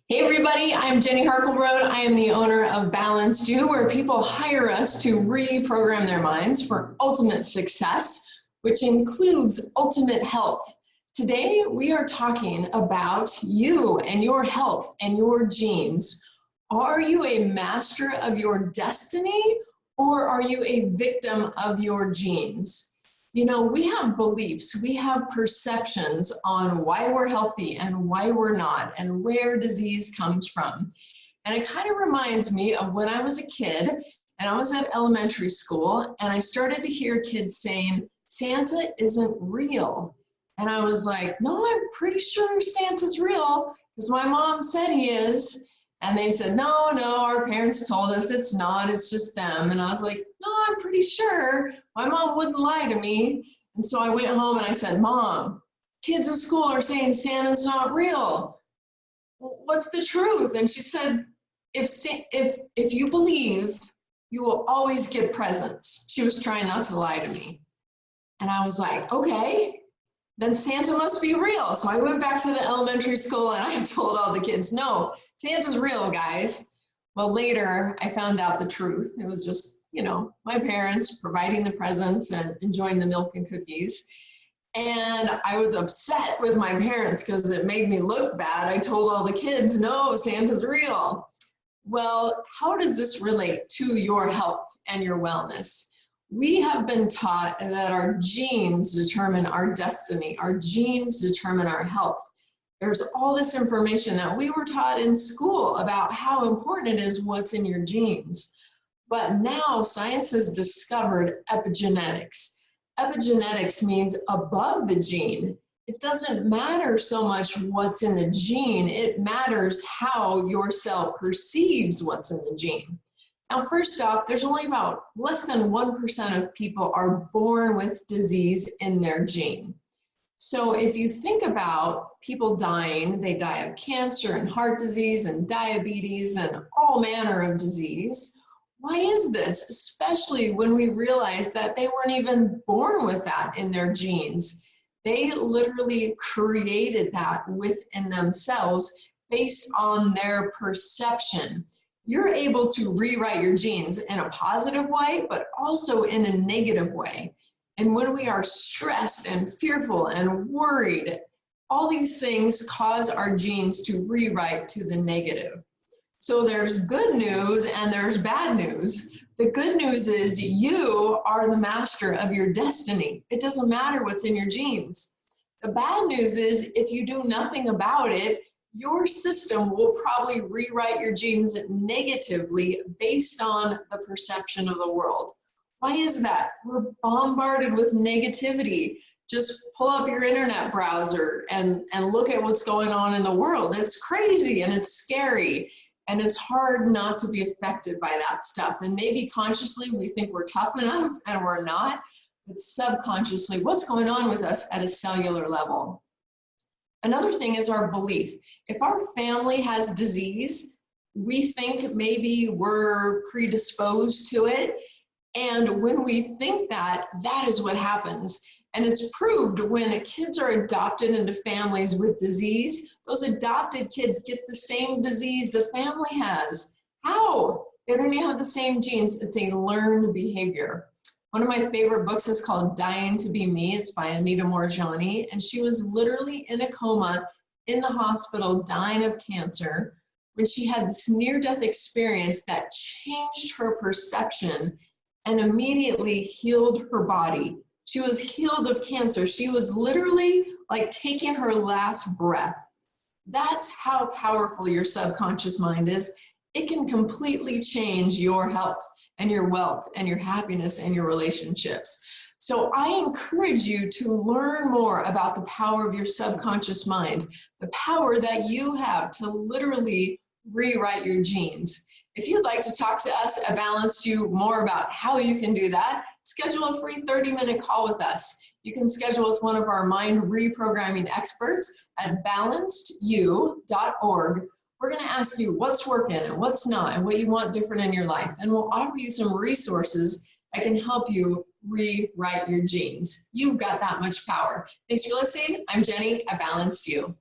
Hey everybody, I'm Jenny Harkelbrod. I am the owner of Balanced You, where people hire us to reprogram their minds for ultimate success, which includes ultimate health. Today, we are talking about you and your health and your genes. Are you a master of your destiny, or are you a victim of your genes? You know, we have beliefs, we have perceptions on why we're healthy and why we're not, and where disease comes from. And it kind of reminds me of when I was a kid and I was at elementary school and I started to hear kids saying, Santa isn't real. And I was like, no, I'm pretty sure Santa's real because my mom said he is. And they said, no, our parents told us it's not, it's just them. And I was like, no, I'm pretty sure. My mom wouldn't lie to me. And so I went home and I said, Mom, kids at school are saying Santa's not real. What's the truth? And she said, if you believe, you will always get presents. She was trying not to lie to me. And I was like, okay, then Santa must be real. So I went back to the elementary school and I told all the kids, no, Santa's real, guys. Well, later I found out the truth. It was just, my parents providing the presents and enjoying the milk and cookies. And I was upset with my parents because it made me look bad. I told all the kids, no, Santa's real. Well, how does this relate to your health and your wellness? We have been taught that our genes determine our destiny. Our genes determine our health. There's all this information that we were taught in school about how important it is what's in your genes. But now science has discovered epigenetics. Epigenetics means above the gene. It doesn't matter so much what's in the gene. It matters how your cell perceives what's in the gene. Now, first off, there's only about less than 1% of people are born with disease in their gene. So if you think about people dying, they die of cancer and heart disease and diabetes and all manner of disease. Why is this? Especially when we realize that they weren't even born with that in their genes. They literally created that within themselves based on their perception. You're able to rewrite your genes in a positive way, but also in a negative way. And when we are stressed and fearful and worried, all these things cause our genes to rewrite to the negative. So there's good news and there's bad news. The good news is you are the master of your destiny. It doesn't matter what's in your genes. The bad news is if you do nothing about it, your system will probably rewrite your genes negatively based on the perception of the world. Why is that? We're bombarded with negativity. Just pull up your internet browser and look at what's going on in the world. It's crazy and it's scary. And it's hard not to be affected by that stuff. And maybe consciously we think we're tough enough and we're not, but subconsciously, what's going on with us at a cellular level? Another thing is our belief. If our family has disease, we think maybe we're predisposed to it. And when we think that, that is what happens. And it's proved when kids are adopted into families with disease, those adopted kids get the same disease the family has. How? They don't even have the same genes. It's a learned behavior. One of my favorite books is called Dying to Be Me. It's by Anita Moorjani. And she was literally in a coma in the hospital dying of cancer when she had this near-death experience that changed her perception and immediately healed her body. She was healed of cancer. She was literally like taking her last breath. That's how powerful your subconscious mind is. It can completely change your health and your wealth and your happiness and your relationships. So I encourage you to learn more about the power of your subconscious mind, the power that you have to literally rewrite your genes. If you'd like to talk to us at Balanced You more about how you can do that, schedule a free 30-minute call with us. You can schedule with one of our mind reprogramming experts at balancedyou.org. We're going to ask you what's working and what's not and what you want different in your life. And we'll offer you some resources that can help you rewrite your genes. You've got that much power. Thanks for listening. I'm Jenny at Balanced You.